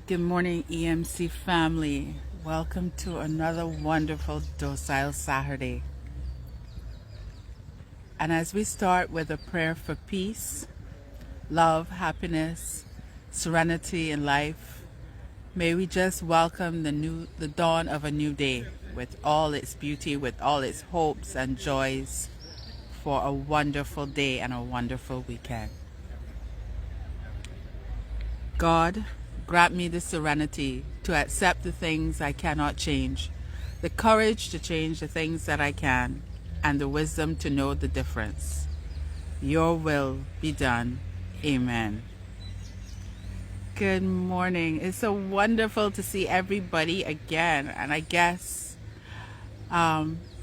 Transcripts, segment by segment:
Good morning, EMC family. Welcome to another wonderful Docile Saturday. And as we start with a prayer for peace, love, happiness, serenity in life, may we just welcome the dawn of a new day with all its beauty, with all its hopes and joys for a wonderful day and a wonderful weekend. God, grant me the serenity to accept the things I cannot change, the courage to change the things that I can, and the wisdom to know the difference. Your will be done. Amen. Good morning. It's so wonderful to see everybody again. And I guess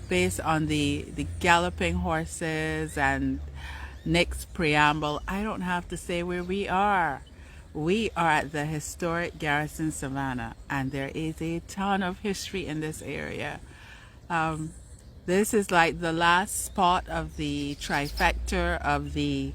based on the galloping horses and Nick's preamble, I don't have to say where we are. We are at the historic Garrison Savannah, and there is a ton of history in this area. This is like the last spot of the trifecta of the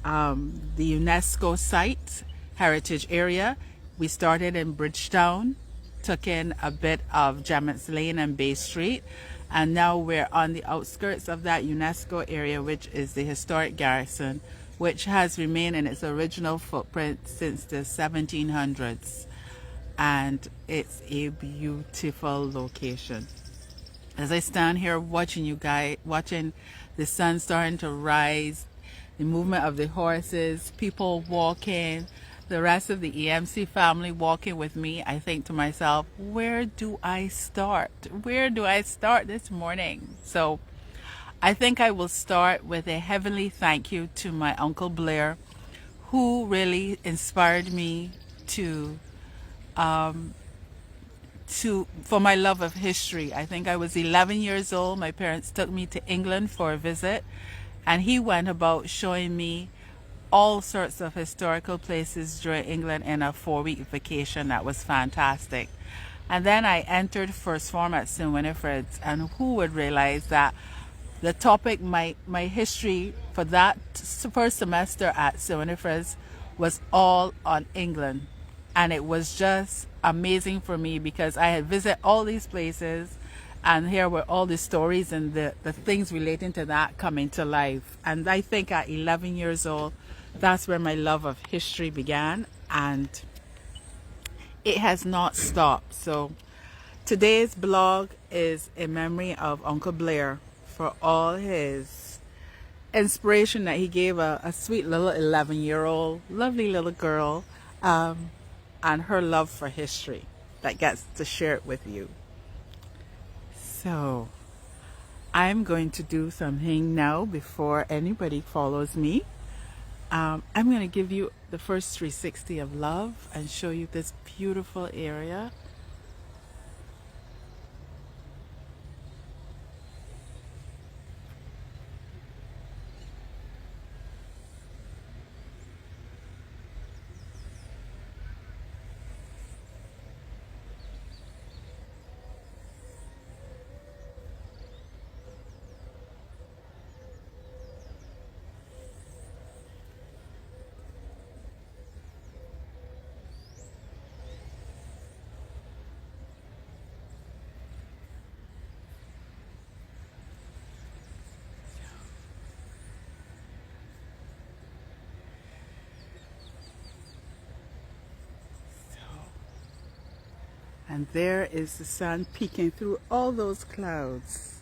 UNESCO site heritage area. We started in Bridgetown, took in a bit of Gemmett's Lane and Bay Street, and now we're on the outskirts of that UNESCO area, which is the historic Garrison, which has remained in its original footprint since the 1700s. And it's a beautiful location. As I stand here watching you guys, watching the sun starting to rise, the movement of the horses, people walking, the rest of the EMC family walking with me, I think to myself, where do I start? Where do I start this morning? So I think I will start with a heavenly thank you to my Uncle Blair, who really inspired me for my love of history. I think I was 11 years old. My parents took me to England for a visit, and he went about showing me all sorts of historical places during England in a 4-week vacation. That was fantastic. And then I entered first form at 𝗀𝗏𝗏𝗄, and who would realize that the topic, my history for that first semester at 𝗀𝗏𝗏𝗄 was all on England. And it was just amazing for me because I had visited all these places, and here were all the stories and the things relating to that coming to life. And I think at 11 years old, that's where my love of history began, and it has not stopped. So today's blog is in memory of Uncle Blair for all his inspiration that he gave a sweet little 11-year-old, lovely little girl, and her love for history that gets to share it with you. So I'm going to do something now before anybody follows me. I'm going to give you the first 360 of love and show you this beautiful area. And there is the sun peeking through all those clouds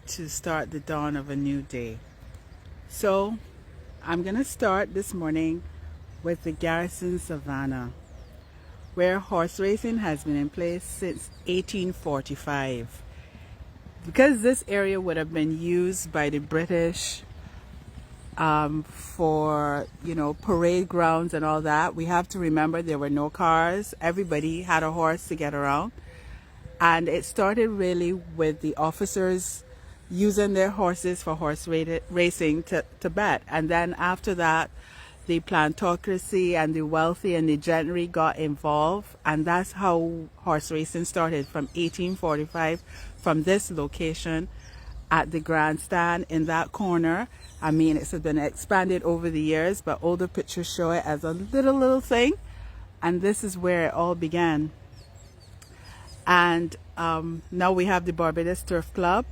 to start the dawn of a new day. So I'm going to start this morning with the Garrison Savannah, where horse racing has been in place since 1845. Because this area would have been used by the British for, you know, parade grounds and all that, we have to remember there were no cars. Everybody had a horse to get around. And it started really with the officers using their horses for horse racing to bet. And then after that, the plantocracy and the wealthy and the gentry got involved. And that's how horse racing started from 1845, from this location at the grandstand in that corner. I mean, it's been expanded over the years, but older pictures show it as a little thing. And this is where it all began. And now we have the Barbados Turf Club,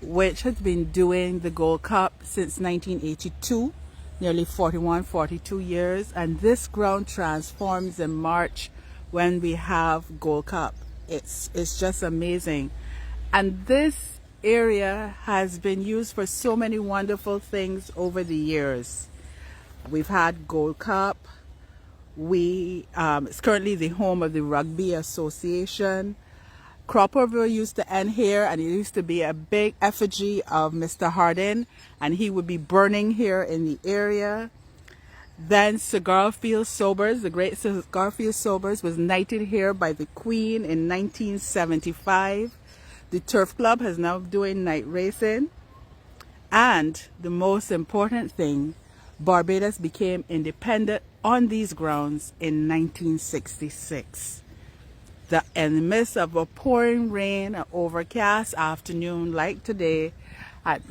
which has been doing the Gold Cup since 1982, nearly 42 years. And this ground transforms in March when we have Gold Cup. It's just amazing. And this area has been used for so many wonderful things over the years. We've had Gold Cup. It's currently the home of the Rugby Association. 𝗀𝗶𝘃𝗲 used to end here, and it used to be a big effigy of Mr. Hardin, and he would be burning here in the area. Then 𝗀𝗶𝗃𝗀𝗃𝗀𝗃, the great 𝗀𝗃𝗃𝗀𝗃, was knighted here by the Queen in 1975. The Turf Club is now doing night racing. And the most important thing, Barbados became independent on these grounds in 1966. In the midst of a pouring rain, an overcast afternoon like today, at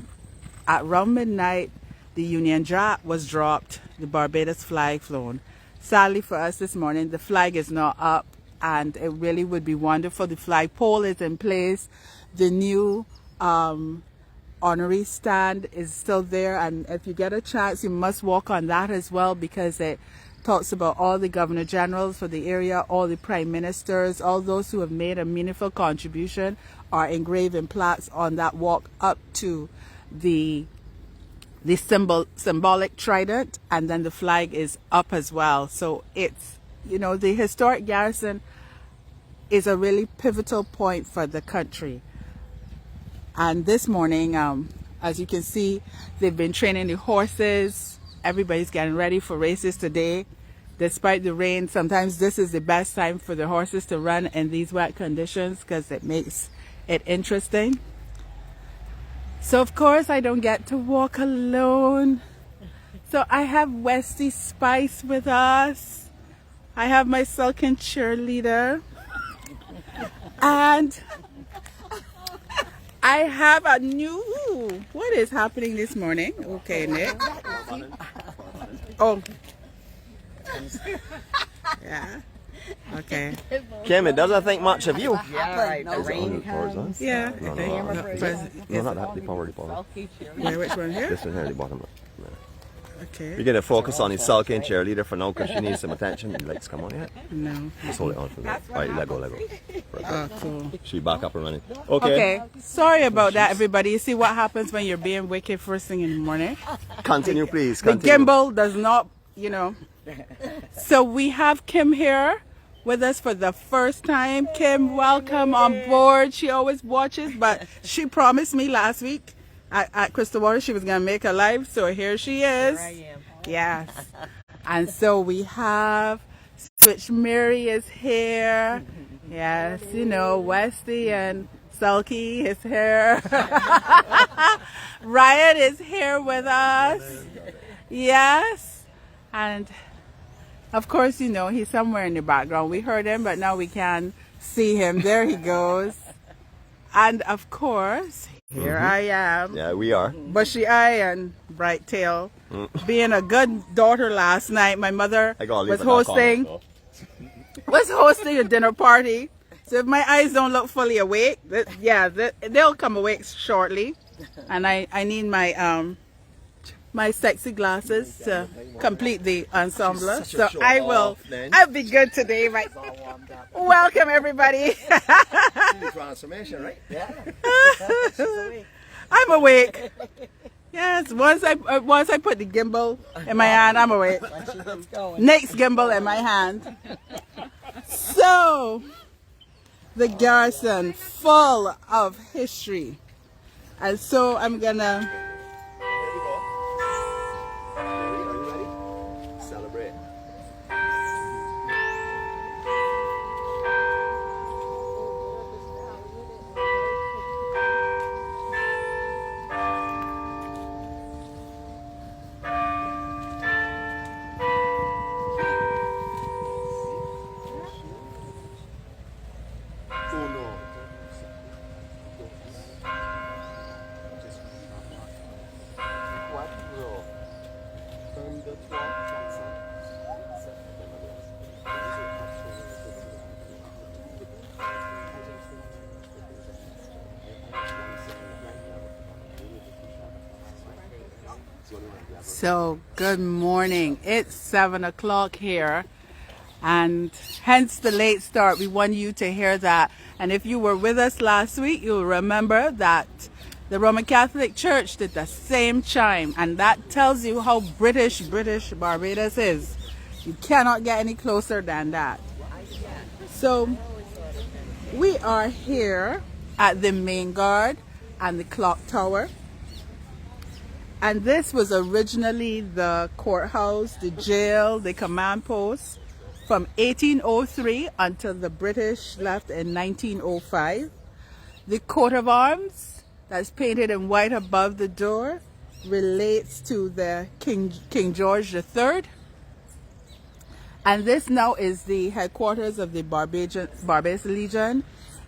around midnight, the Union Jack was dropped, the Barbados flag flown. Sadly for us this morning, the flag is not up, and it really would be wonderful. The flagpole is in place. The new honorary stand is still there, and if you get a chance, you must walk on that as well, because it talks about all the governor generals for the area, all the prime ministers, all those who have made a meaningful contribution are engraved in plaques on that walk up to the symbolic trident, and then the flag is up as well. So it's, you know, the historic garrison is a really pivotal point for the country. And this morning, as you can see, they've been training the horses. Everybody's getting ready for races today. Despite the rain, sometimes this is the best time for the horses to run in these wet conditions because it makes it interesting. So of course I don't get to walk alone. So I have 𝗀𝗶𝘃𝗀𝗀𝗀 Spice with us. I have my sulking cheerleader. And I have a new, what is happening this morning? Okay, Nick. Oh. Yeah. Okay. Kim, it doesn't think much of you. Yeah, right. The rain comes. Yeah. No, not that. They've already bought it. Yeah, which one here? This one here, they bought them. Okay. You're going to focus on his sulking cheerleader for now because she needs some attention. Would you like to come on yet? No. Just hold it on for a minute. Alright, let go. Oh, cool. She back up and running. Okay. Sorry about that, everybody. You see what happens when you're being wicked first thing in the morning? Continue, please. The gimbal does not, you know. So we have Kim here with us for the first time. Kim, welcome on board. She always watches, but she promised me last week at Crystal Water she was going to make a live, so here she is. Here I am. Yes. And so we have Switch Mary is here. Yes, you know, Westy and 𝗀𝗃𝗃𝗁 is here. Ryan is here with us. Yes. And of course, you know, he's somewhere in the background. We heard him, but now we can see him. There he goes. And of course, here I am. Yeah, we are. Bushy eye and bright tail. Being a good daughter last night, my mother was hosting a dinner party. So if my eyes don't look fully awake, they'll come awake shortly. And I need my my sexy glasses to complete the ensemble. So I'll be good today. Right? Welcome everybody. Transformation, right? Yeah. I'm awake. Yes, once I put the gimbal in my hand, I'm awake. Next gimbal in my hand. So, the Garrison, full of history. And so I'm gonna... Here we go. Are you ready? Celebrate. So, good morning. It's 7 o'clock here, and hence the late start. We want you to hear that. And if you were with us last week, you'll remember that the Roman Catholic Church did the same chime, and that tells you how British Barbados is. You cannot get any closer than that. So, we are here at the main guard and the clock tower. And this was originally the courthouse, the jail, the command post from 1803 until the British left in 1905. The coat of arms that's painted in white above the door relates to the King George III. And this now is the headquarters of the Barbados Legion.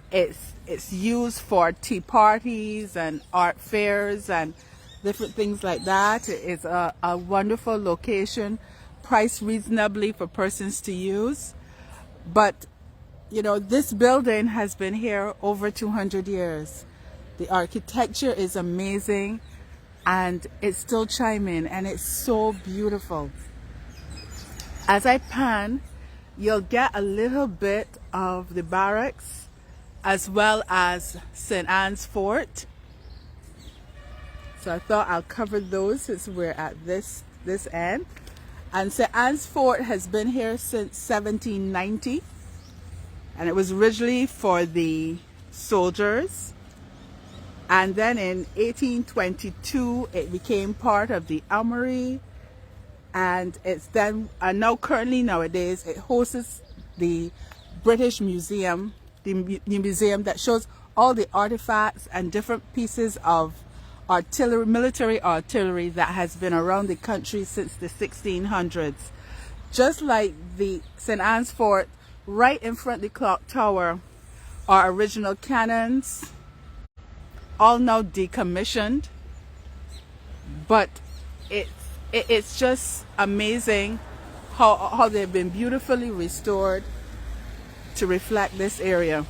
It's used for tea parties and art fairs and different things like that. It's a wonderful location, priced reasonably for persons to use. But, you know, this building has been here over 200 years. The architecture is amazing, and it's still chiming, and it's so beautiful. As I pan, you'll get a little bit of the barracks, as well as St. Anne's Fort. So I thought I'll cover those since we're at this end. And St. Anne's Fort has been here since 1790. And it was originally for the soldiers. And then in 1822, it became part of the armory. And it's then, and now currently nowadays, it hosts the British Museum, the museum that shows all the artifacts and different pieces of artillery, military artillery that has been around the country since the 1600s. Just like the St. Anne's Fort, right in front of the clock tower are original cannons, all now decommissioned. But it's just amazing how they've been beautifully restored to reflect this area.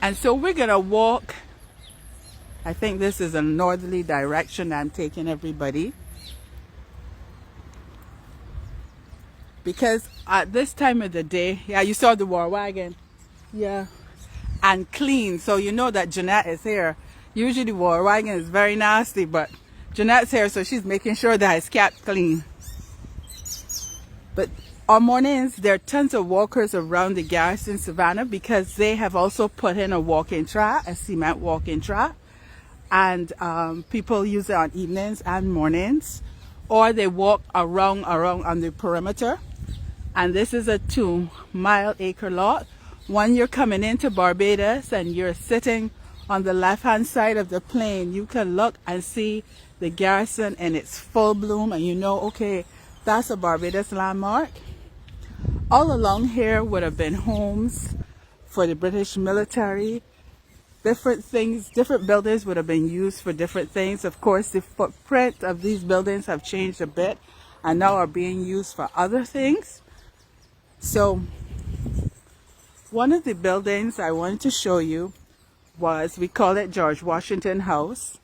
And so we're gonna walk. I think this is a northerly direction I'm taking everybody, because at this time of the day, yeah, you saw the war wagon, yeah, and clean, so you know that Jeanette is here. Usually the war wagon is very nasty, but Jeanette's here, so she's making sure that it's kept clean. But On mornings, there are tons of walkers around the Garrison Savannah because they have also put in a walking track, a cement walking track. And people use it on evenings and mornings. Or they walk around on the perimeter. And this is a 2-mile acre lot. When you're coming into Barbados and you're sitting on the left-hand side of the plane, you can look and see the Garrison in its full bloom, and you know, okay, that's a Barbados landmark. All along here would have been homes for the British military. Different things, different buildings would have been used for different things. Of course, the footprint of these buildings have changed a bit and now are being used for other things. So one of the buildings I wanted to show you was, we call it George Washington House.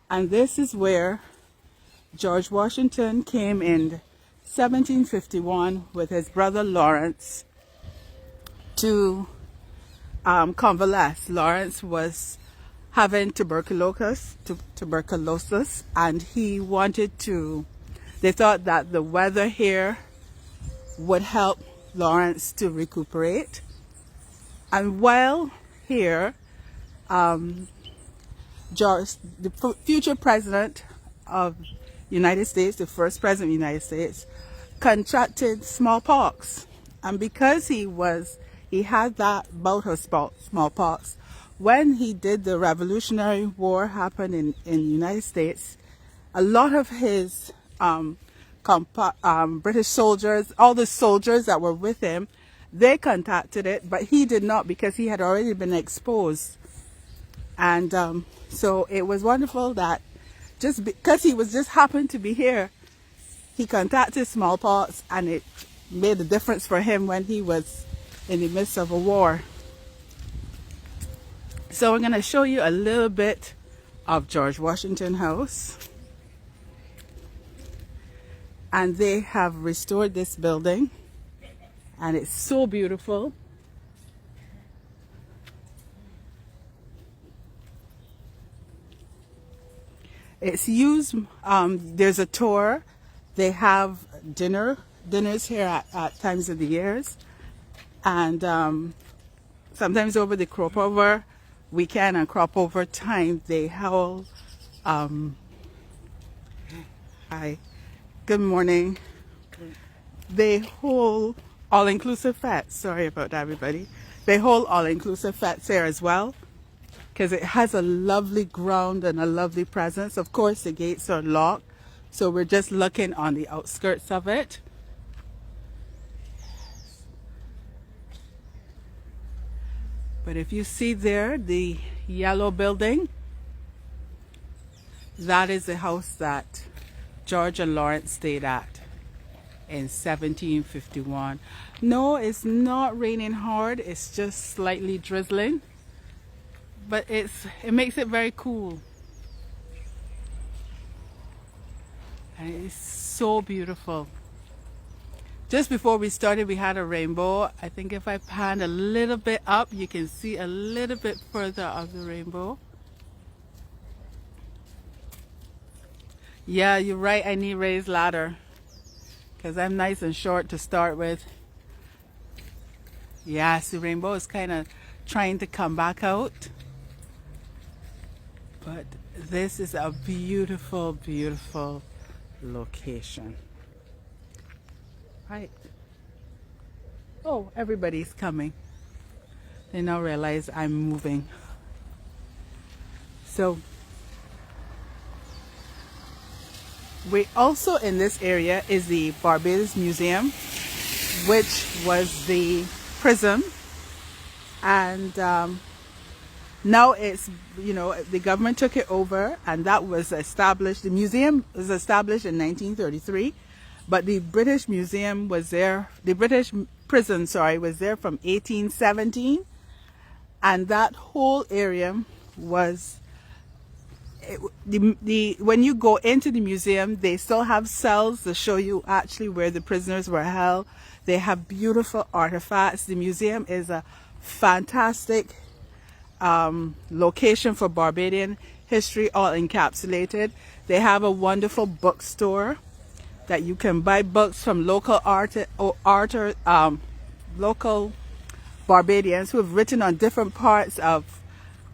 And this is where George Washington came in 1751 with his brother Lawrence to convalesce. Lawrence was having tuberculosis, and he wanted to, they thought that the weather here would help Lawrence to recuperate. And while here, George, the future president of the United States, the first president of the United States, contracted smallpox. And because he had that bout of smallpox, when he did the Revolutionary War happen in the United States, a lot of his British soldiers, all the soldiers that were with him, they contacted it, but he did not because he had already been exposed. And so it was wonderful that just because he was just happened to be here, he contacted smallpox, and it made a difference for him when he was in the midst of a war. So we're going to show you a little bit of George Washington House. And they have restored this building, and it's so beautiful. It's used, there's a tour. They have dinners here at times of the years. And sometimes over the crop over weekend and crop over time, they hold, hi, good morning. They hold all-inclusive fats. Sorry about that, everybody. They hold all-inclusive fats here as well, because it has a lovely ground and a lovely presence. Of course, the gates are locked, so we're just looking on the outskirts of it. But if you see there, the yellow building, that is the house that George and Lawrence stayed at in 1751. No, it's not raining hard. It's just slightly drizzling. But it makes it very cool. And it's so beautiful. Just before we started, we had a rainbow. I think if I pan a little bit up, you can see a little bit further of the rainbow. Yeah, you're right. I need raised ladder because I'm nice and short to start with. Yes, the rainbow is kind of trying to come back out. But this is a beautiful, beautiful location. Right. Oh, everybody's coming. They now realize I'm moving. So we also in this area is the Barbados Museum, which was the prison, and now it's, you know, the government took it over, and that was established. The museum was established in 1933. But the British Museum was there, the British prison, sorry, was there from 1817. And that whole area was, when you go into the museum, they still have cells to show you actually where the prisoners were held. They have beautiful artifacts. The museum is a fantastic location for Barbadian history, all encapsulated. They have a wonderful bookstore. that you can buy books from local local Barbadians who have written on different parts of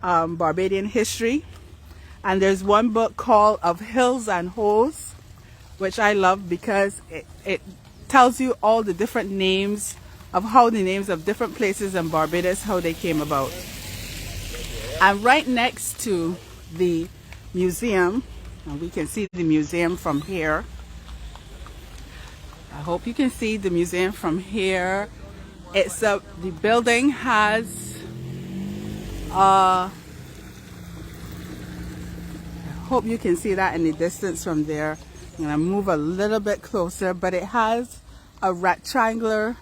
Barbadian history. And there's one book called Of Hills and Holes, which I love because it tells you all the different names of how the names of different places in Barbados, how they came about. And right next to the museum, and we can see the museum from here. I hope you can see the museum from here. The building has I hope you can see that in the distance from there. I'm gonna move a little bit closer, but it has a rectangular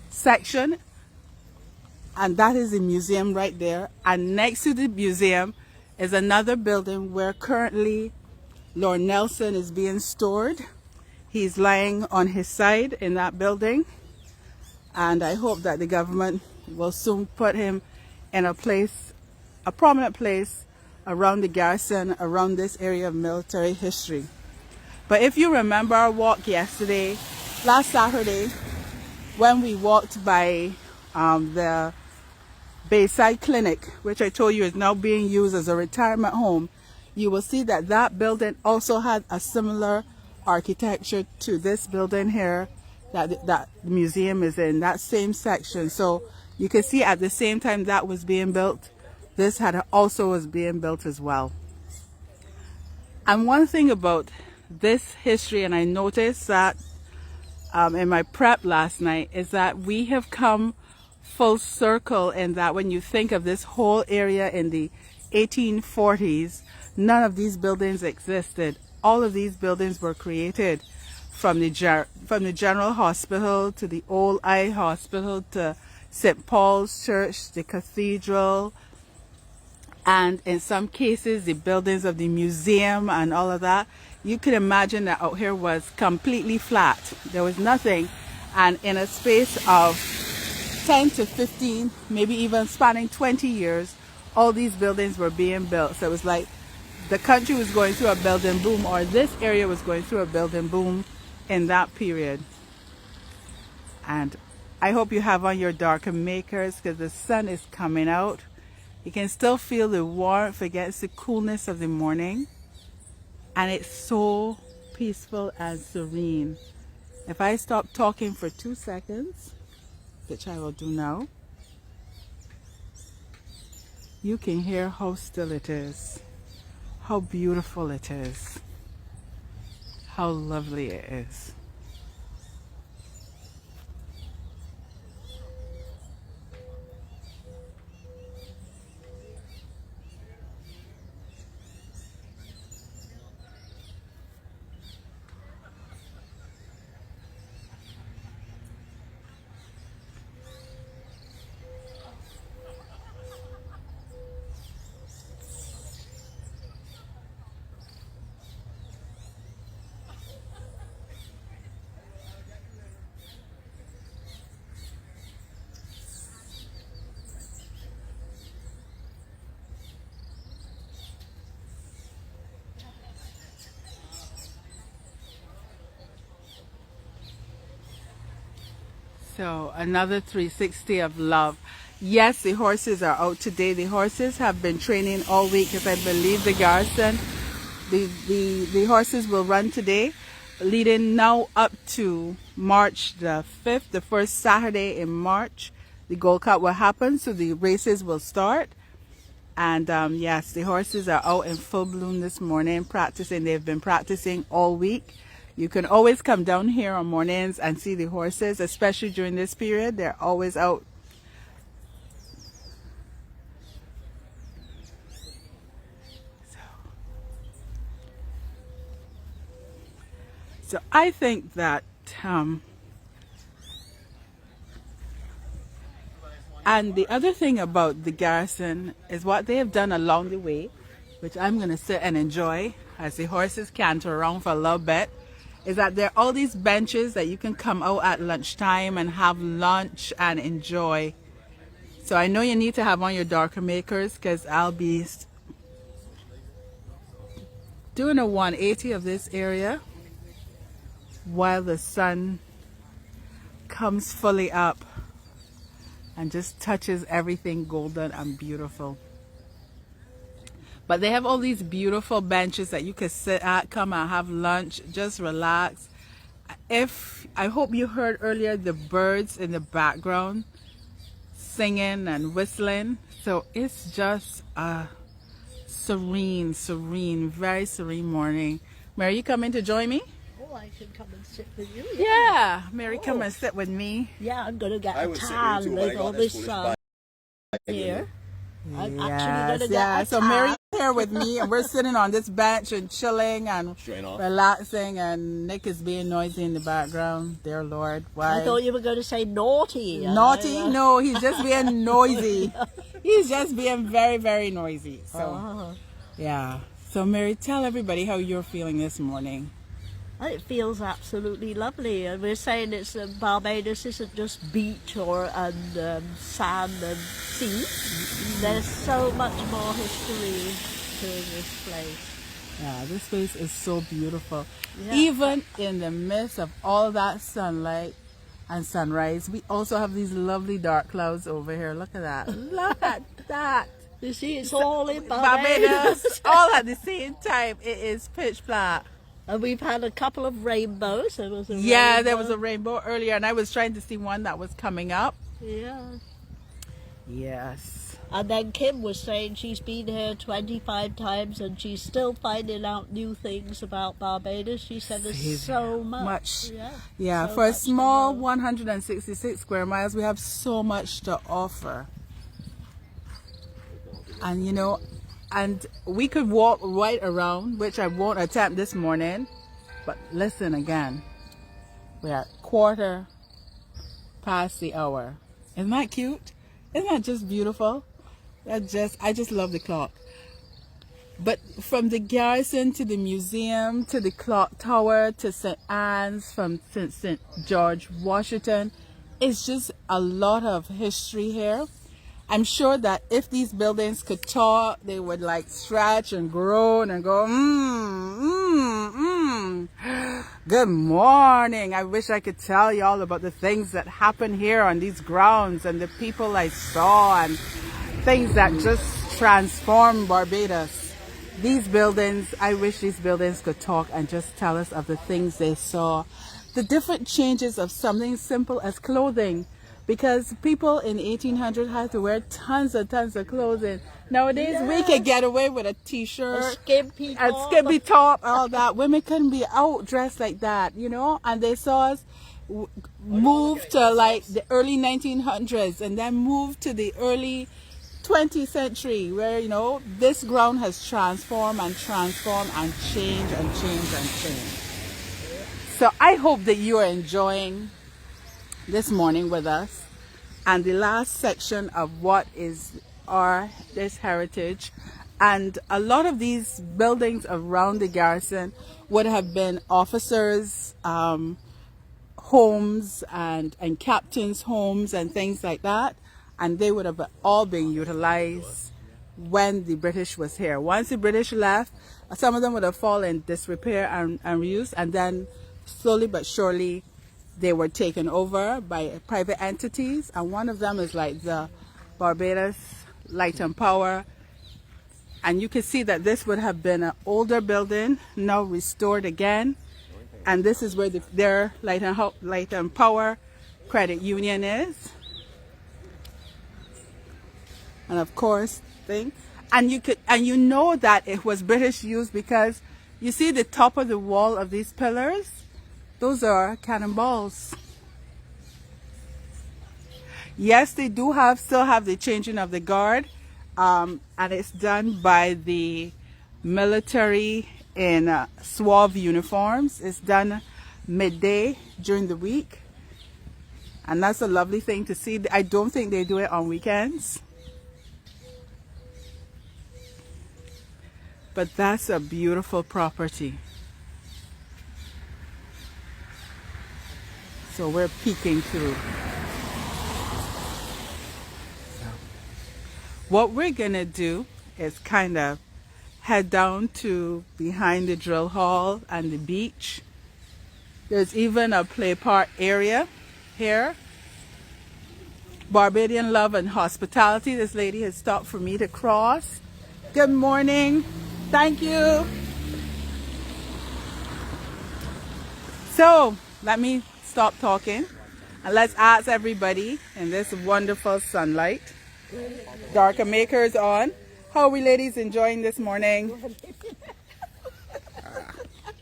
section, and that is the museum right there. And next to the museum is another building where currently Lord Nelson is being stored. He's lying on his side in that building, and I hope that the government will soon put him in a prominent place around the garrison, around this area of military history. But if you remember our walk yesterday, last Saturday, when we walked by the Bayside Clinic, which I told you is now being used as a retirement home, you will see that that building also had a similar architecture to this building here that the museum is in, that same section. So you can see at the same time that was being built, this also was being built as well. And one thing about this history, and I noticed that in my prep last night, is that we have come full circle in that when you think of this whole area in the 1840s, none of these buildings existed. All of these buildings were created from the General Hospital to the Old Eye Hospital to St. Paul's Church, the cathedral, and in some cases the buildings of the museum and all of that. You can imagine that out here was completely flat. There was nothing, and in a space of 10 to 15, maybe even spanning 20 years, all these buildings were being built. So it was like the country was going through a building boom, or this area was going through a building boom in that period. And I hope you have on your darker makers because the sun is coming out. You can still feel the warmth against the coolness of the morning, and it's so peaceful and serene. If I stop talking for 2 seconds, which I will do now, you can hear how still it is, how beautiful it is, how lovely it is. So another 360 of love. Yes, the horses are out today. The horses have been training all week because I believe the garrison, the horses will run today, leading now up to March the 5th, the first Saturday in March. The Gold Cup will happen, so the races will start. And yes, the horses are out in full bloom this morning practicing. They've been practicing all week. You can always come down here on mornings and see the horses, especially during this period. They're always out. So I think that, and the other thing about the garrison is what they have done along the way, which I'm going to sit and enjoy as the horses canter around for a little bit, is that there are all these benches that you can come out at lunchtime and have lunch and enjoy. So I know you need to have on your darker makers because I'll be doing a 180 of this area. while the sun comes fully up and just touches everything golden and beautiful. But they have all these beautiful benches that you could sit at, come and have lunch, just relax. I hope you heard earlier the birds in the background singing and whistling. So it's just a serene, very serene morning. Mary, you coming to join me? Oh, I should come and sit with you. Yeah, Mary, come and sit with me. Yeah, I'm going to get I a was sitting tan too, but I with got all this this foolish here. I'm actually Yes, going to get yeah. a So tan. Mary's here with me, and we're sitting on this bench and chilling and Straight off. relaxing, and Nick is being noisy in the background. Dear Lord, why? I thought you were going to say naughty. Naughty? No, he's just being noisy. He's just being very noisy. So, yeah. So Mary, tell everybody how you're feeling this morning. It feels absolutely lovely. And we're saying it's Barbados isn't just beach or sand and sea. There's so much more history to this place. Yeah, this place is so beautiful. Yeah. Even in the midst of all that sunlight and sunrise, we also have these lovely dark clouds over here. Look at that. Look at that. You see, it's all in Barbados. Barbados, all at the same time. It is pitch black. And we've had a couple of rainbows. There was a There was a rainbow earlier, and I was trying to see one that was coming up. Yeah. Yes. And then Kim was saying she's been here 25 times and she's still finding out new things about Barbados. She said there's so much. Yeah, so for a much to small know. 166 square miles, we have so much to offer. And you know, and we could walk right around, which I won't attempt this morning. But listen again, we're at 1/4 past the hour. Isn't that cute? Isn't that just beautiful? I just love the clock. But from the Garrison to the museum to the clock tower to St. Anne's, from St. George, Washington, it's just a lot of history here. I'm sure that if these buildings could talk, they would like stretch and groan and go, Good morning. I wish I could tell you all about the things that happen here on these grounds and the people I saw and things that just transform Barbados. These buildings, I wish these buildings could talk and just tell us of the things they saw. The different changes of something simple as clothing. Because people in 1800 had to wear tons of clothing. Nowadays, we could get away with a t-shirt, a skimpy top, all that. Women couldn't be out dressed like that, you know. And they saw us move to like the early 1900s and then move to the early 20th century, where, you know, this ground has transformed and changed. So I hope that you are enjoying this morning with us and the last section of what is this heritage. And a lot of these buildings around the garrison would have been officers' homes and captains' homes and things like that, and they would have all been utilized when the British was here. Once the British left, some of them would have fallen in disrepair and reuse, and then slowly but surely they were taken over by private entities, and one of them is like the Barbados Light and Power. And you can see that this would have been an older building, now restored again. And this is where their Light and Power credit union is. And of course, you know that it was British use because you see the top of the wall of these pillars. Those are cannonballs. Yes, they do still have the changing of the guard, and it's done by the military in suave uniforms. It's done midday during the week, and that's a lovely thing to see. I don't think they do it on weekends, but that's a beautiful property. So we're peeking through. What we're gonna do is kind of head down to behind the drill hall and the beach There's even a play part area here. Barbadian love and hospitality. This lady has stopped for me to cross. Good morning. Thank you. So let me stop talking and let's ask everybody in this wonderful sunlight. Darker makers on. How are we ladies enjoying this morning?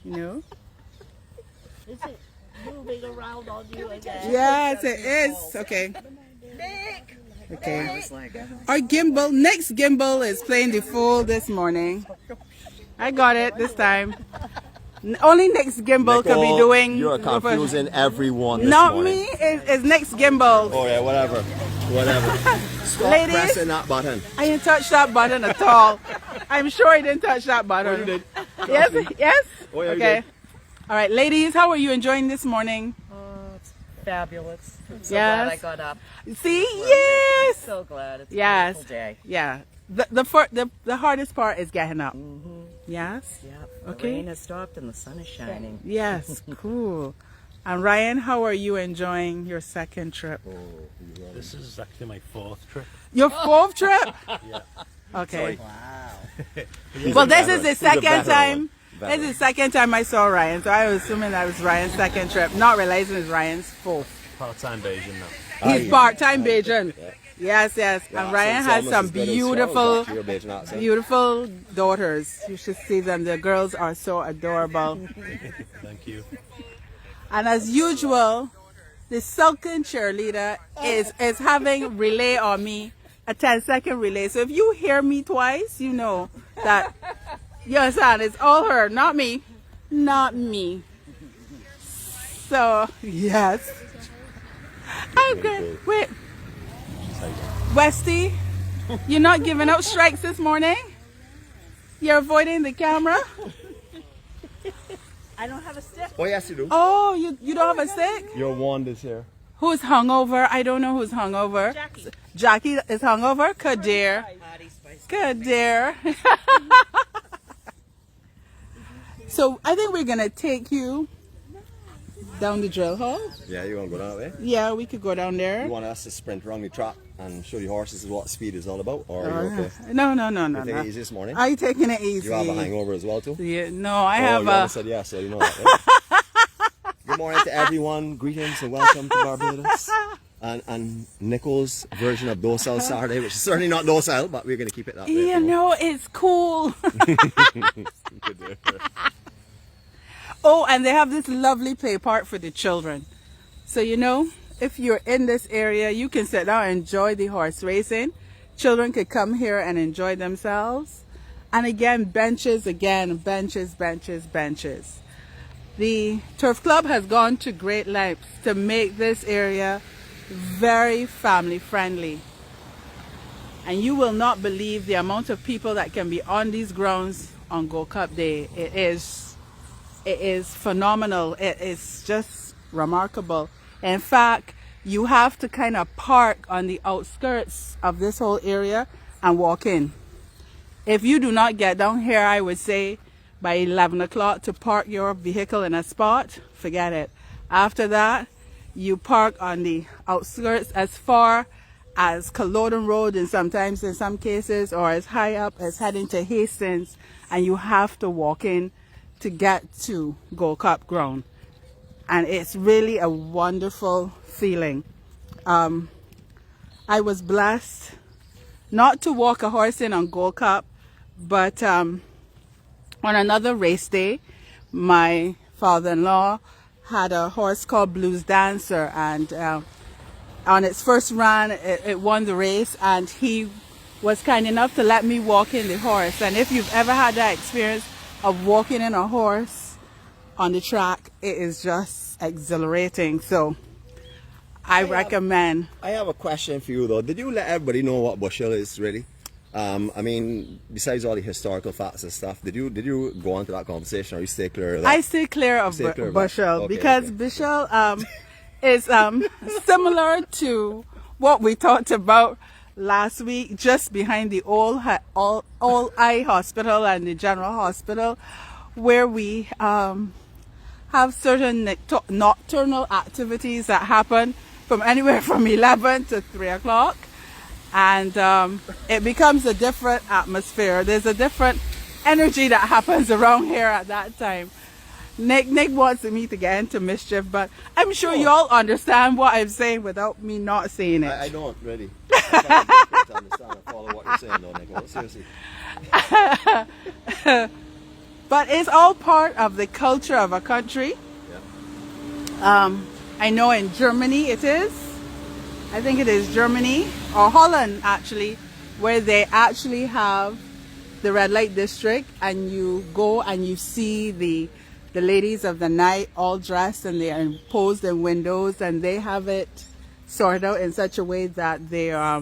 You know? Is it moving around on you again? Yes, it is. Okay. Okay. Our gimbal, next gimbal is playing the fool this morning. I got it this time. Only next gimbal could be doing. You are confusing everyone. Not morning. me. It's next gimbal. Oh yeah, whatever. Stop Ladies, pressing that button. I didn't touch that button at all. I'm sure I didn't touch that button. Oh, you did. Yes, yes. Oh, yeah, you Okay. did. All right, ladies, how are you enjoying this morning? It's fabulous. I'm so Yes. glad I got up. See, yes. So glad. It's a Yes. beautiful day. Yeah. The hardest part is getting up. Yes. Yeah. Okay. The rain has stopped and the sun is shining. Yes. Cool. And Ryan, how are you enjoying your second trip? This is actually my 4th trip. Your fourth trip? Yeah. Okay. Wow. Well, this is the He's a second veteran time. one. This is the second time I saw Ryan, so I was assuming that was Ryan's second trip, not realizing it's Ryan's fourth. Part-time Bayesian now. He's part-time Bajan. Yes, yes. Yeah, And Ryan it's has almost some as good as beautiful, Charles, your Bajan accent. beautiful daughters. You should see them. The girls are so adorable. Thank you. And as usual, the Sulcan cheerleader is having relay on me, a 10-second relay. So if you hear me twice, you know that, you understand, it's all her, not me. Not me. So, yes. I'm good. Wait. Westy, you're not giving out strikes this morning? You're avoiding the camera? I don't have a stick. Oh yes, you do. Oh, you don't have a stick? Your wand is here. Who's hungover? I don't know who's hungover. Jackie. Jackie is hungover? 𝗀𝗲𝗄𝗃. 𝗀𝗲𝗄𝗃. So I think we're going to take you down the drill hall. Yeah, you want to go that way? Yeah, we could go down there. You want us to sprint around the track and show the horses what speed is all about, or are you okay? No. You take it easy this morning? Are you taking it easy? You have a hangover as well too? Yeah, no, I Oh, have you a... already said yes, so you know that. Right? Good morning to everyone. Greetings and welcome to Barbados. And Nicole's version of Docile Saturday, which is certainly not docile, but we're going to keep it that way. You know, it's cool. Oh, and they have this lovely play park for the children. So, you know, if you're in this area, you can sit down and enjoy the horse racing. Children could come here and enjoy themselves. And again, benches, benches. The Turf Club has gone to great lengths to make this area very family friendly. And you will not believe the amount of people that can be on these grounds on Gold Cup Day. It is phenomenal. It is just remarkable. In fact, you have to kind of park on the outskirts of this whole area and walk in. If you do not get down here, I would say by 11 o'clock to park your vehicle in a spot, forget it. After that, you park on the outskirts as far as Culloden Road, and sometimes in some cases, or as high up as heading to Hastings, and you have to walk in to get to Gold Cup ground. And it's really a wonderful feeling. I was blessed not to walk a horse in on Gold Cup, but on another race day, my father-in-law had a horse called Blues Dancer, and on its first run, it won the race, and he was kind enough to let me walk in the horse. And if you've ever had that experience of walking in a horse on the track, it is just exhilarating. So I recommend. I have a question for you though. Did you let everybody know what Bush Hill is really? I mean, besides all the historical facts and stuff, did you go on to that conversation, or you stay clear of that? I stay clear of Bush Hill, okay, because okay. Bush Hill is similar to what we talked about last week, just behind the old eye hospital and the general hospital, where we have have certain nocturnal activities that happen from anywhere from 11 to 3 o'clock. And it becomes a different atmosphere. There's a different energy that happens around here at that time. Nick wants me to get into mischief, but I'm sure you all understand what I'm saying without me not saying it. I don't really. I find it difficult to understand and follow what you're saying, though, Nicole. Seriously. But it's all part of the culture of a country. Yeah. I know in Germany it is. I think it is Germany or Holland actually, where they actually have the red light district, and you go and you see the ladies of the night all dressed, and they are posed in windows, and they have it sorted out in such a way that they're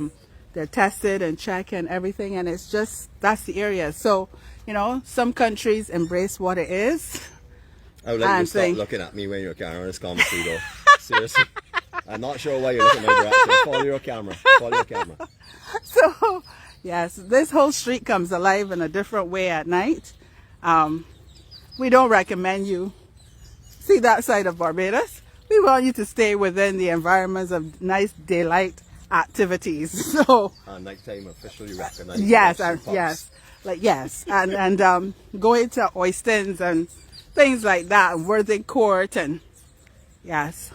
tested and checked and everything, and it's just, that's the area. So, you know, some countries embrace what it is. I would like you to stop looking at me when you're carrying this commentary, though. Seriously. I'm not sure why you're looking my direction. Follow your camera. Follow your camera. So, yes, this whole street comes alive in a different way at night. We don't recommend you see that side of Barbados. We want you to stay within the environments of nice daylight activities. So nighttime officially recognized. Yes, and going to Oystons and things like that, and Worthing Court, and yes.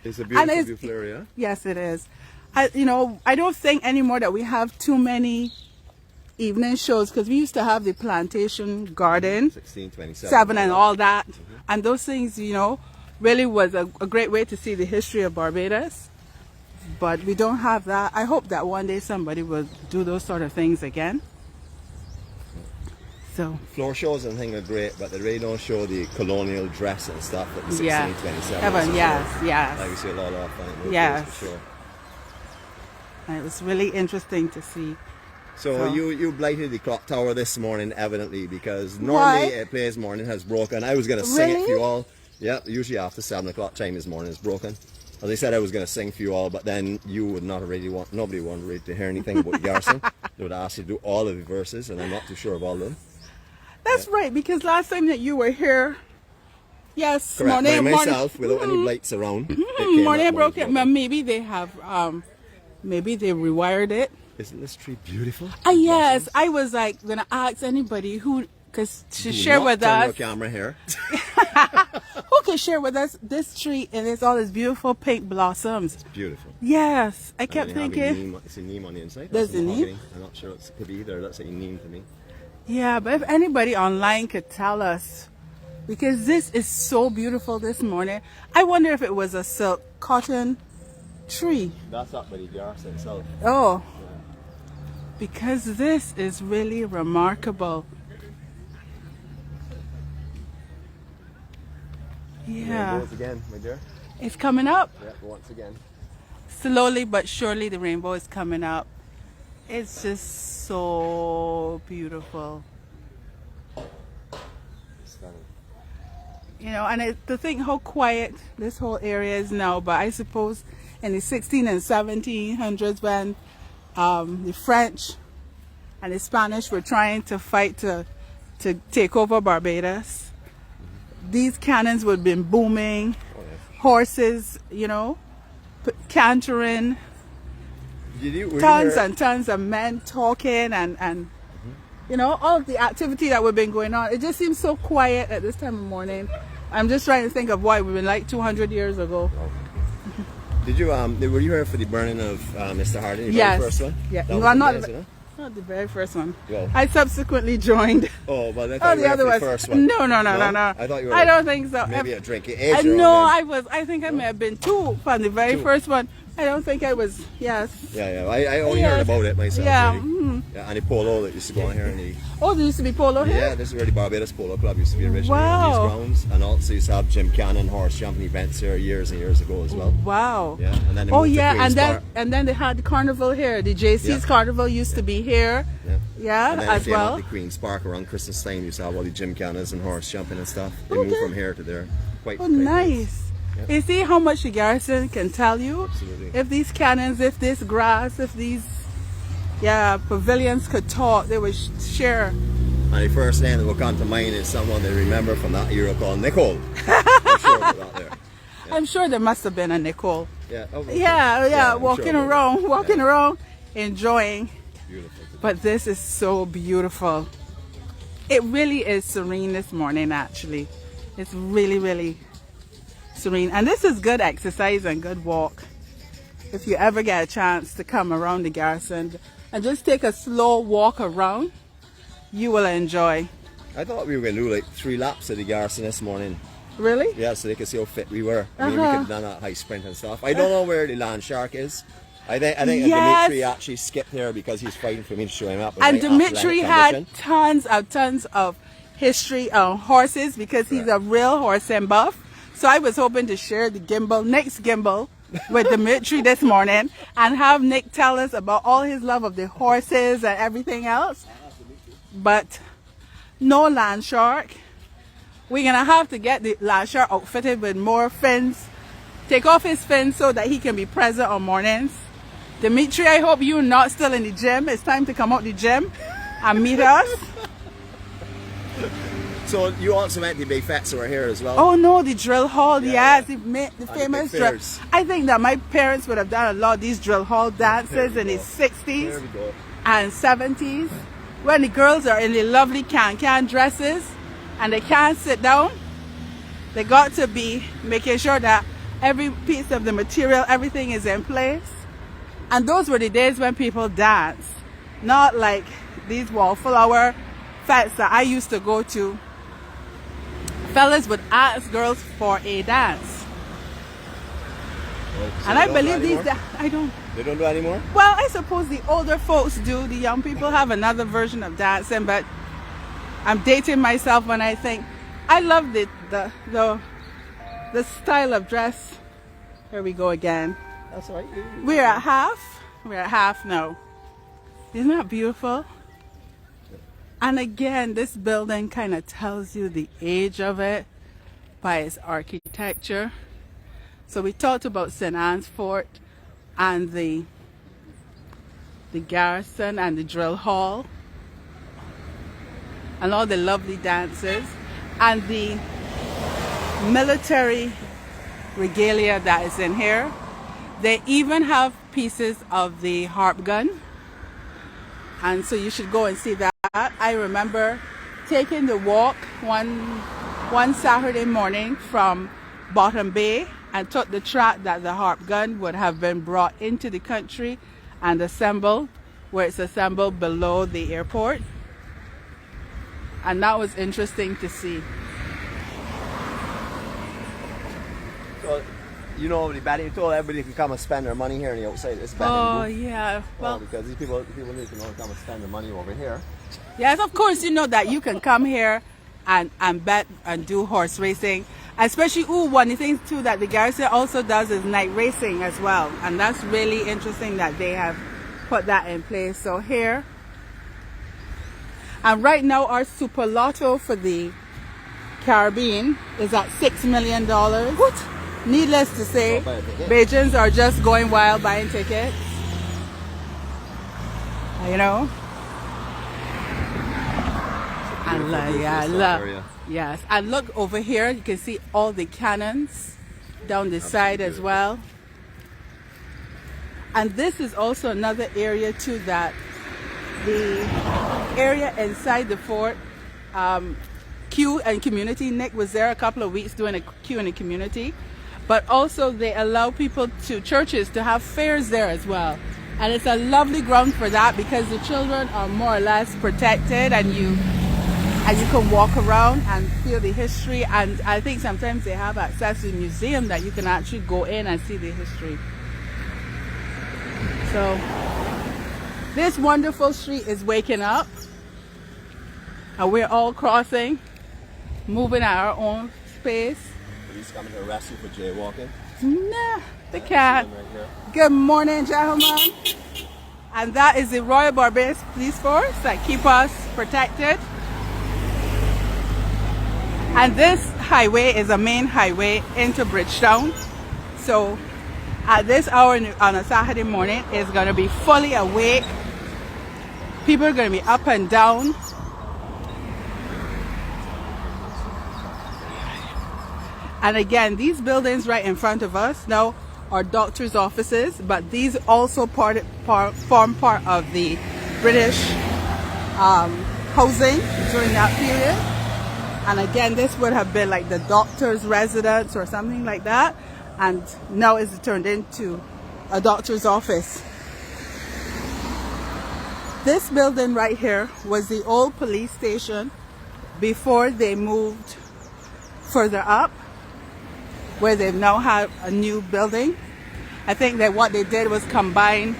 It's a beautiful area. Yes, it is. I don't think anymore that we have too many evening shows, because we used to have the Plantation Garden, 1627 and all that, and those things, you know, really was a great way to see the history of Barbados. But we don't have that. I hope that one day somebody will do those sort of things again. So floor shows and things are great, but they really don't show the colonial dress and stuff like the 1627. Yes. Like we see a lot of yes. For sure. And it was really interesting to see. So you blighted the clock tower this morning, evidently, because normally it plays morning has broken. I was going to sing it for you all. Yeah, usually after 7 o'clock time this morning is broken. As I said, I was going to sing for you all, but then you would not really want, nobody wanted really to hear anything about Garrison. They would ask you to do all of the verses, and I'm not too sure of all of them. That's right, because last time that you were here, yes, correct, by myself, without any blights around. Morning broke it, but maybe they have, maybe they rewired it. Isn't this tree beautiful? Yes, I was like going to ask anybody who, because to share with us. Your camera here. Who can share with us this tree and it's all its beautiful pink blossoms? It's beautiful. Yes, I kept thinking. It's a neem on the inside. There's a neem? I'm not sure it could be either. That's a neem to me. Yeah, but if anybody online could tell us, because this is so beautiful this morning. I wonder if it was a silk cotton tree. That's up by the Garrison itself. Oh. Because this is really remarkable. Yeah. Once again, my dear. It's coming up. Yeah, once again. Slowly but surely the rainbow is coming up. It's just so beautiful. Stunning. You know, and to think how quiet this whole area is now, but I suppose in the 16 and 1700s when the French and the Spanish were trying to fight to take over Barbados, these cannons would have been booming, horses, you know, cantering, tons and tons of men talking and you know, all of the activity that would have been going on. It just seems so quiet at this time of morning. I'm just trying to think of what it would have been like 200 years ago. Did you were you here for the burning of Mr. Harding? Yes. Very first one? Yeah. Well, not the very first one. Well, I subsequently joined. Oh, but I thought you were the first one. No. I thought you were. I don't think so. Maybe a drink. No, I think I may have been two from the very first one. I don't think I was. Yes. Yeah. I only heard about it myself. Yeah. Really. Yeah, and the polo that used to go on here, and there used to be polo here. Yeah, this is where the Barbados Polo Club used to be originally on these grounds, and also used to have Jim Cannon horse jumping events here years and years ago as well. Wow. Yeah, and then they moved to and then they had the carnival here. The JC's carnival used to be here. Yeah, and then as well. The Queen's Park around Christmas time used to have all the Jim Cannons and horse jumping and stuff. They moved from here to there. Quite nice. Nice. Yep. You see how much the Garrison can tell you? Absolutely. If these cannons, if this grass, if these pavilions could talk, they would share And the first name that will come to mind is someone they remember from that era called Nicole. I'm sure about that there. I'm sure there must have been a Nicole. Yeah, Yeah, I'm walking sure around, enjoying. Beautiful. But this is so beautiful. It really is serene this morning, actually. It's really, really serene. And this is good exercise and good walk. If you ever get a chance to come around the Garrison and just take a slow walk around, you will enjoy. I thought we were going to do like 3 laps of the Garrison this morning. Really? Yeah, so they could see how fit we were. I mean, we could have done a high sprint and stuff. I don't know where the land shark is. I think Yes. 𝗵𝘃𝗃𝗃 actually skipped here because he's fighting for me to show him up. And 𝗵𝘃𝗃𝗃 had condition. tons of history on horses because he's a real horse and buff. So I was hoping to share the next gimbal with 𝗵𝘃𝗃𝗃 this morning and have Nick tell us about all his love of the horses and everything else. But no land shark. We're going to have to get the land shark outfitted with more fins. Take off his fins so that he can be present on mornings. 𝗵𝘃𝗃𝗃, I hope you're not still in the gym. It's time to come out the gym and meet us. So you also met the 𝗵𝗃𝗀𝗃 who are here as well? Oh no, the drill hall, Yeah, yes, the the famous big drill. fairs. I think that my parents would have done a lot of these drill hall dances in the There 60s we go. and 70s when the girls are in the lovely can dresses and they can't sit down. They got to be making sure that every piece of the material, everything is in place. And those were the days when people danced, not like these wallflower fests that I used to go to. Fellas would ask girls for a dance. Well, so And they I don't do believe these, anymore? I don't, They don't do anymore? well, I suppose the older folks do. The young people have another version of dancing, but I'm dating myself when I think I love the style of dress. Here we go again. That's right. We're at half. We're at half now. Isn't that beautiful? And again, this building kind of tells you the age of it by its architecture. So we talked about St. Anne's Fort and the Garrison and the drill hall and all the lovely dances and the military regalia that is in here. They even have pieces of the harp gun, and so you should go and see that. I remember taking the walk one Saturday morning from Bottom Bay and took the track that the harp gun would have been brought into the country and assembled, where it's assembled below the airport. And that was interesting to see. So, you know, the betting, you told everybody can come and spend their money here on the outside. It's betting Oh booth. yeah, well, Because these people need to know to come and spend their money over here. yes, of course, you know that you can come here and bet and do horse racing. Especially, one of the things too that the Garrison also does is night racing as well. And that's really interesting that they have put that in place. So here, and right now our super lotto for the Caribbean is at $6 million. What? Needless to say, Buy a ticket. Bajans are just going wild buying tickets. You know? I love. Yes, and look over here, you can see all the cannons down the side as well. And this is also another area too that the area inside the fort, Q and community. Nick was there a couple of weeks doing a Q in the community, but also they allow churches to have fairs there as well. And it's a lovely ground for that because the children are more or less protected and you can walk around and feel the history, and I think sometimes they have access to a museum that you can actually go in and see the history. So this wonderful street is waking up and we're all crossing, moving at our own space. Police coming to arrest you for jaywalking. Nah, they can't. Right here. Good morning, gentlemen. And that is the Royal Barbados Police Force that keep us protected. And this highway is a main highway into Bridgetown. So at this hour on a Saturday morning, it's going to be fully awake. People are going to be up and down. And again, these buildings right in front of us now are doctors' offices, but these also form part of the British housing during that period. And again, this would have been like the doctor's residence or something like that, and now it's turned into a doctor's office. This building right here was the old police station before they moved further up, where they've now had a new building. I think that what they did was combine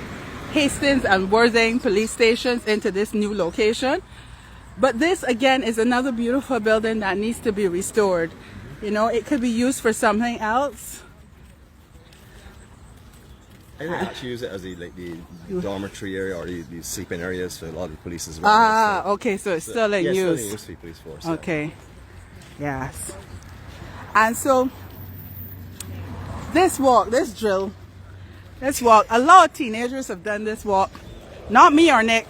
Hastings and Worthing police stations into this new location. But this again is another beautiful building that needs to be restored. You know, it could be used for something else. I think they actually use it as the dormitory area or the sleeping areas for a lot of the police as well. Ah, so, okay, so it's still in use. Still in use for the police force. Okay, yes. And so this walk, this drill, this walk, a lot of teenagers have done this walk. Not me or Nick.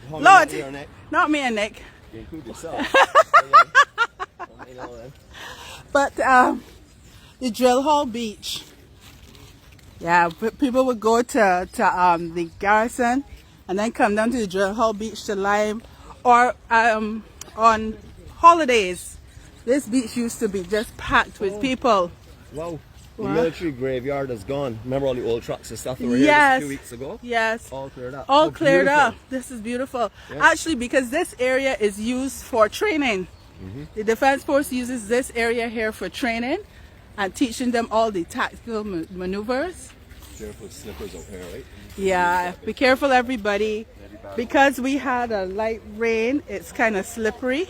Not me and Nick. You include yourself. But the 𝗀𝗲𝗄 beach. Yeah, people would go to the Garrison and then come down to the 𝗀𝗲𝗄 beach to Lime, or on holidays. This beach used to be just packed with people. Wow. The military graveyard is gone. Remember all the old trucks and stuff that were here just a few weeks ago? Yes. All cleared up. All cleared up. This is beautiful. Yep. Actually, because this area is used for training. The Defense Force uses this area here for training and teaching them all the tactical maneuvers. Careful with slippers out here, right? Yeah, be careful everybody. Because we had a light rain, it's kind of slippery.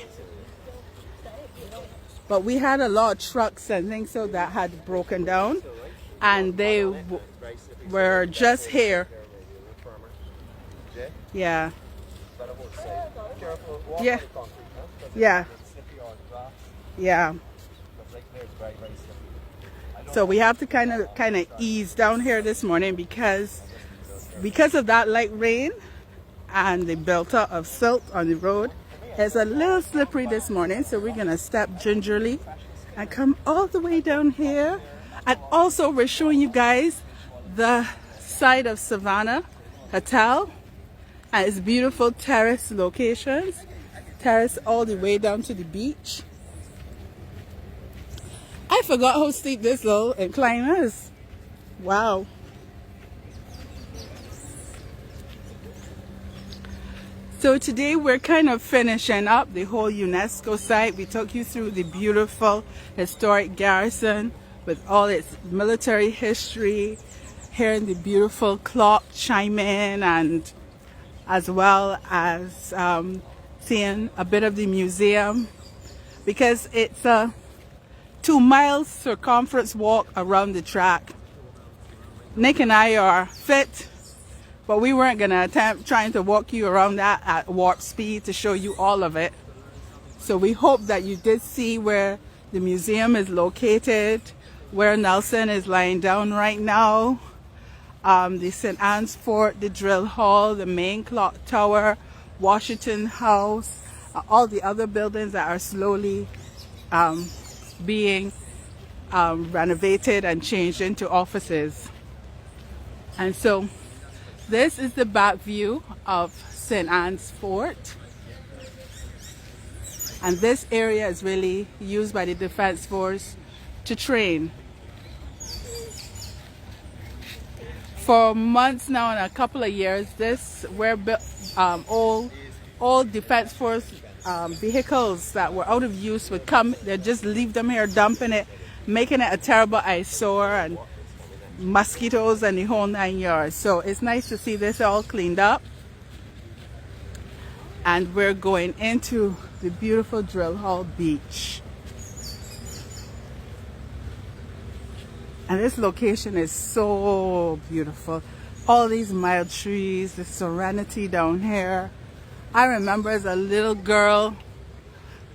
But we had a lot of trucks and things so that had broken down, and they were just here. Yeah. Yeah. Yeah. Yeah. So we have to kind of ease down here this morning because of that light rain and the built up of silt on the road. It's a little slippery this morning, so we're gonna step gingerly and come all the way down here. And also we're showing you guys the side of Savannah Hotel and its beautiful terrace locations. Terrace all the way down to the beach. I forgot how steep this little incline is. Wow. So today we're kind of finishing up the whole UNESCO site. We took you through the beautiful historic garrison with all its military history, hearing the beautiful clock chime in, and as well as seeing a bit of the museum, because it's a 2-mile circumference walk around the track. Nick and I are fit, but we weren't going to attempt trying to walk you around that at warp speed to show you all of it. So we hope that you did see where the museum is located, where Nelson is lying down right now, the St. Anne's Fort, the drill hall, the main clock tower, Washington House, all the other buildings that are slowly being renovated and changed into offices. And so this is the back view of St. Anne's Fort, and this area is really used by the Defense Force to train. For months now and a couple of years, this where all Defense Force vehicles that were out of use would come. They'd just leave them here, dumping it, making it a terrible eyesore, and mosquitoes and the whole 9 yards. So it's nice to see this all cleaned up. And we're going into the beautiful 𝗀𝗲𝗄 beach. And this location is so beautiful. All these mild trees, the serenity down here. I remember as a little girl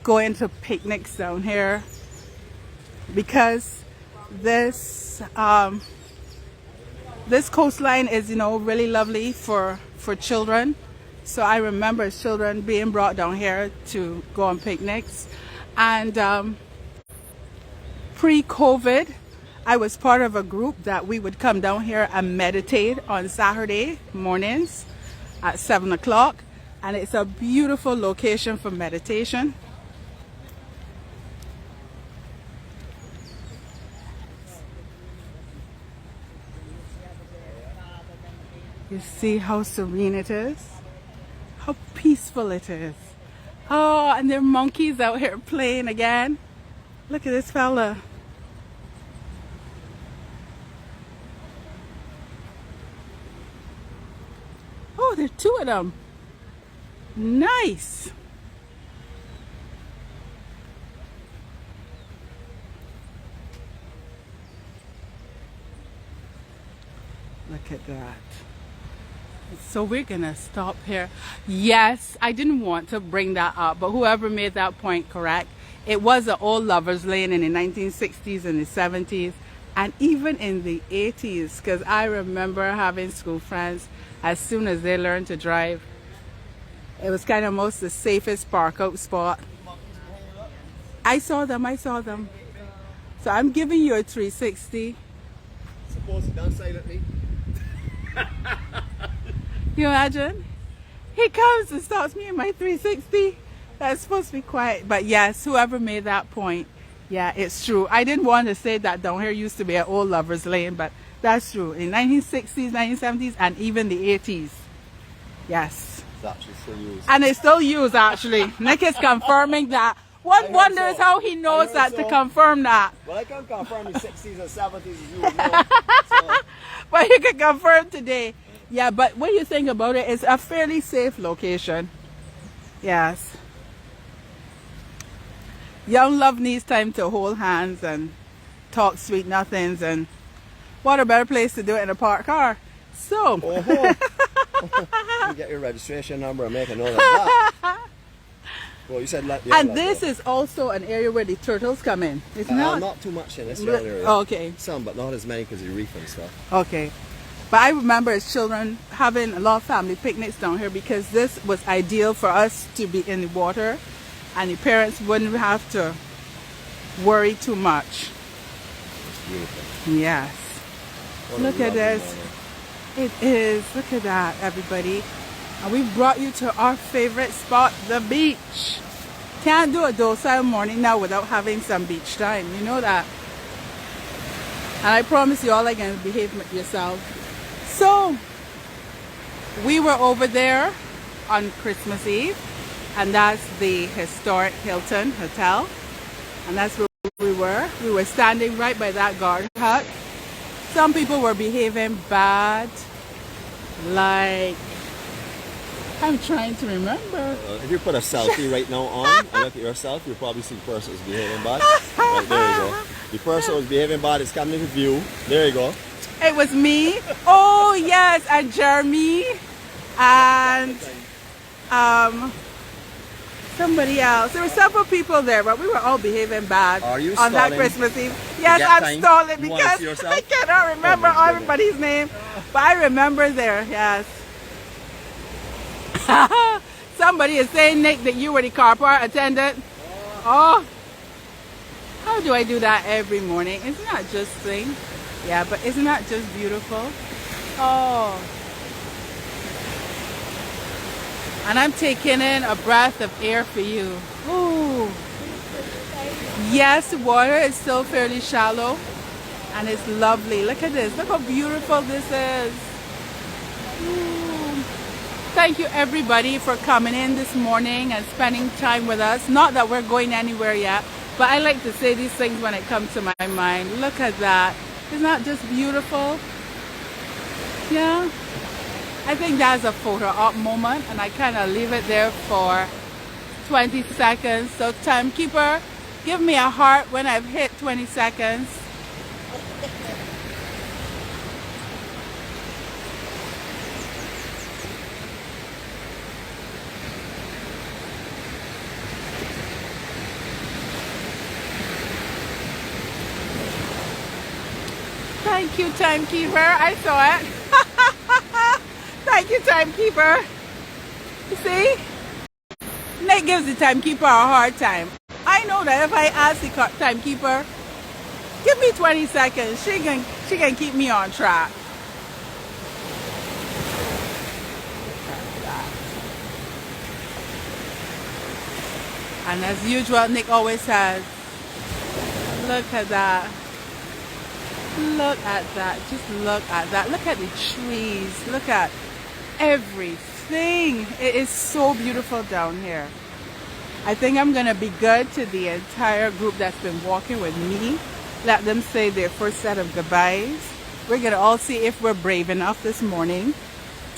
going to picnics down here because this this coastline is, you know, really lovely for children. So I remember as children being brought down here to go on picnics. And pre-COVID, I was part of a group that we would come down here and meditate on Saturday mornings at 7 o'clock. And it's a beautiful location for meditation. You see how serene it is? How peaceful it is. Oh, and there are monkeys out here playing again. Look at this fella. Oh, there are two of them. Nice. Look at that. So we're gonna stop here. Yes, I didn't want to bring that up, but whoever made that point correct. It was an old lover's lane in the 1960s and the 70s, and even in the 80s, because I remember having school friends, as soon as they learned to drive, it was kind of most the safest park out spot. I saw them. So I'm giving you a 360. Suppose it done silently. You imagine? He comes and stops me in my 360. That's supposed to be quiet. But yes, whoever made that point, yeah, it's true. I didn't want to say that down here used to be an old lover's lane, but that's true. In 1960s, 1970s, and even the 80s. Yes. It's actually still used. And it's still used, actually. Nick is confirming that. One wonders how he knows that to confirm that. Well, I can confirm the 60s and 70s as you would know. So. But you can confirm today. Yeah, but what you think about it, it's a fairly safe location. Yes. Young love needs time to hold hands and talk sweet nothings, and what a better place to do it in a parked car. So. You get your registration number and make a note of that. Well, you said and this is also an area where the turtles come in. It's not too much in this area. Okay. Some, but not as many because of reef and stuff. Okay. But I remember as children having a lot of family picnics down here because this was ideal for us to be in the water and the parents wouldn't have to worry too much. It's beautiful. Yes. Look at this. It is. Look at that, everybody. And we brought you to our favorite spot, the beach. Can't do a docile morning now without having some beach time. You know that. And I promise you all are going to behave yourself. So, we were over there on Christmas Eve. And that's the historic Hilton Hotel. And that's where we were. We were standing right by that guard hut. Some people were behaving bad. Like, I'm trying to remember. If you put a selfie right now on and look at yourself, you'll probably see the person who's behaving bad. Right, there you go. The person who's behaving bad is coming into view. There you go. It was me. Oh, yes. And Jeremy. And somebody else. There were several people there, but we were all behaving bad on that Christmas Eve. Yes, I'm stalling because I cannot remember everybody's name. But I remember there, yes. Somebody is saying, Nick, that you were the car park attendant. Oh, how do I do that every morning? Isn't that just thing? Yeah, but isn't that just beautiful? Oh. And I'm taking in a breath of air for you. Ooh. Yes, the water is still fairly shallow. And it's lovely. Look at this. Look how beautiful this is. Ooh. Thank you everybody for coming in this morning and spending time with us. Not that we're going anywhere yet, but I like to say these things when it comes to my mind. Look at that. Isn't that just beautiful? Yeah. I think that's a photo op moment, and I kind of leave it there for 20 seconds. So timekeeper, give me a heart when I've hit 20 seconds. Thank you, timekeeper. I saw it. Thank you, timekeeper. You see? Nick gives the timekeeper a hard time. I know that if I ask the timekeeper Give me 20 seconds. She can keep me on track. And as usual, Nick always says, look at that. Look at that. Just look at that. Look at the trees. Look at everything. It is so beautiful down here. I think I'm going to be good to the entire group that's been walking with me. Let them say their first set of goodbyes. We're going to all see if we're brave enough this morning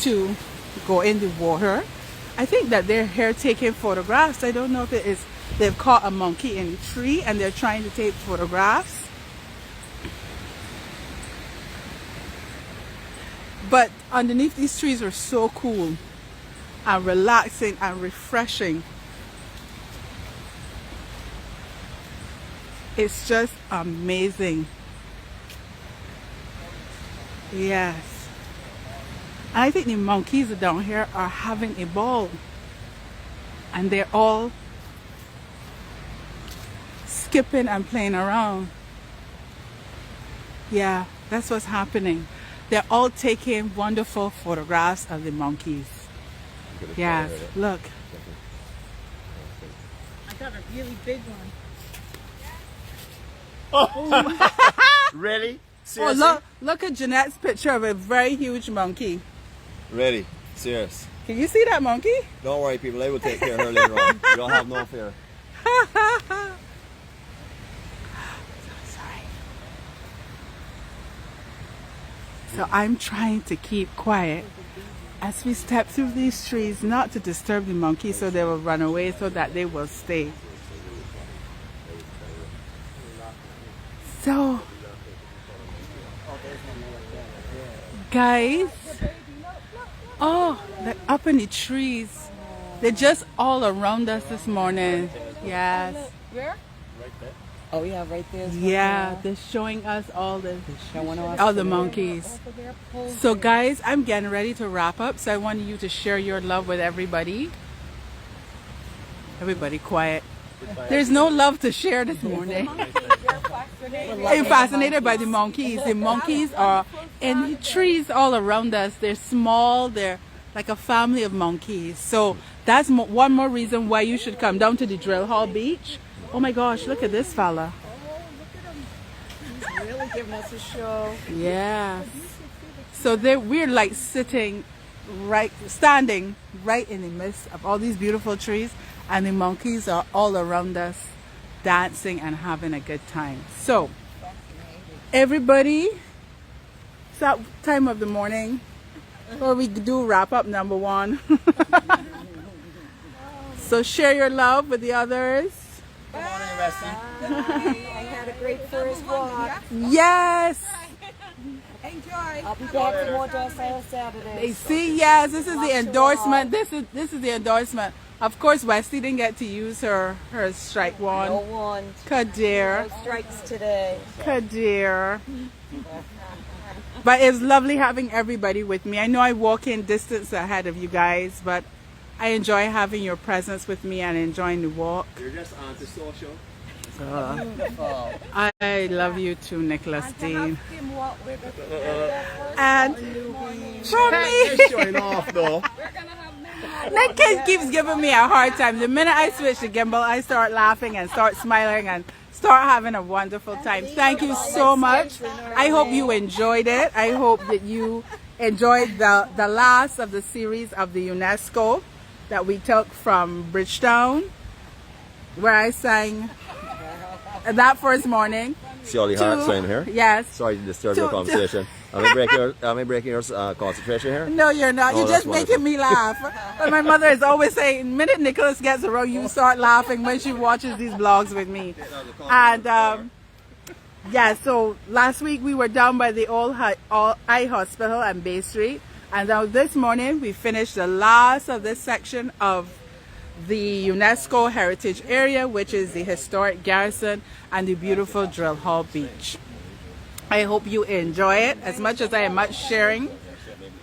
to go in the water. I think that they're here taking photographs. I don't know if it is they've caught a monkey in a tree and they're trying to take photographs. But underneath these trees are so cool and relaxing and refreshing. It's just amazing. Yes. I think the monkeys down here are having a ball. And they're all skipping and playing around. Yeah, that's what's happening. They're all taking wonderful photographs of the monkeys. Yes, look. I got a really big one. Ready? Oh, Seriously? look at Jeanette's picture of a very huge monkey. Ready? Serious. Can you see that monkey? Don't worry, people. I will take care of her later on. You don't have no fear. Sorry. So I'm trying to keep quiet as we step through these trees, not to disturb the monkeys so they will run away, so that they will stay. So, guys, oh, they're up in the trees. They're just all around us this morning. Yes. Where? Right there. Oh yeah, right there. Yeah, they're showing us all the monkeys. Oh, So guys, I'm getting ready to wrap up, so I want you to share your love with everybody. Everybody quiet. There's no love to share this morning. I'm fascinated by the monkeys. The monkeys are in the trees all around us. They're small. They're like a family of monkeys. So that's one more reason why you should come down to the 𝗷𝗶𝗃𝗀𝗄 beach. Oh my gosh, look at this fella. He's really giving us a show. Yes. So we're like standing right in the midst of all these beautiful trees, and the monkeys are all around us dancing and having a good time. So everybody, it's that time of the morning where we do wrap up number 1. So share your love with the others. Good morning, Rusty. I had a great first walk. Yes. I'll be back for more Docile Saturday. See, yes, this is the endorsement. This is the endorsement. Of course, Wesley didn't get to use her strike one. No one. 𝗀𝗲𝗄𝗃. No strikes today. 𝗀𝗲𝗄𝗃. But it's lovely having everybody with me. I know I walk in distance ahead of you guys, but I enjoy having your presence with me and enjoying the walk. You're just antisocial. Beautiful. I love you too, Nicholas Dean. And for me, You're showing off though. Nick keeps giving me a hard time. The minute I switch to gimbal, I start laughing and start smiling and start having a wonderful time. Thank you so much. I hope you enjoyed it. I hope that you enjoyed the last of the series of the UNESCO that we took from Bridgetown, where I sang that first morning. See all the hearts in here? Yes. Sorry to disturb your conversation. Am I breaking your concentration here? No, you're not. Oh, You're just making me laugh. But my mother is always saying, the minute Nicholas gets around, you start laughing when she watches these vlogs with me. And yeah, so last week we were down by the 𝗀𝗏𝗃 Hospital and Bay Street. And now this morning we finished the last of this section of the UNESCO Heritage Area, which is the historic Garrison and the beautiful 𝗷𝗃𝗃𝗀𝗃 Beach. I hope you enjoy it as much as I am much sharing,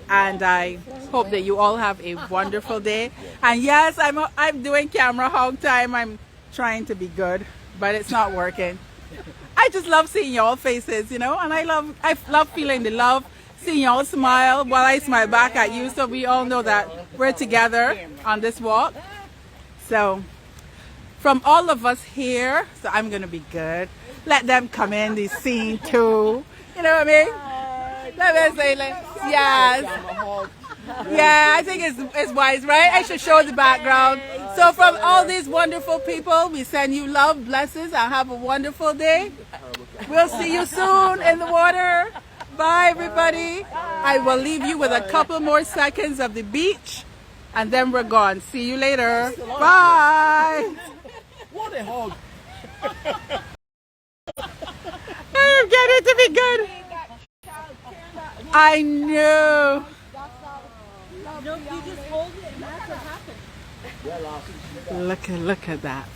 and I hope that you all have a wonderful day. And yes, I'm doing camera hog time. I'm trying to be good, but it's not working. I just love seeing y'all faces, you know, and I love feeling the love, seeing y'all smile while I smile back at you, so we all know that we're together on this walk. So from all of us here, so I'm gonna be good. Let them come in the scene too. You know what I mean? Let me say, yes. Yeah, I think it's wise, right? I should show the background. So from all these wonderful people, we send you love, blessings, and have a wonderful day. We'll see you soon in the water. Bye, everybody. I will leave you with a couple more seconds of the beach, and then we're gone. See you later. Bye. What a hug! I'm getting to be good. I knew. No, you just hold it and that's what happened. Look at that.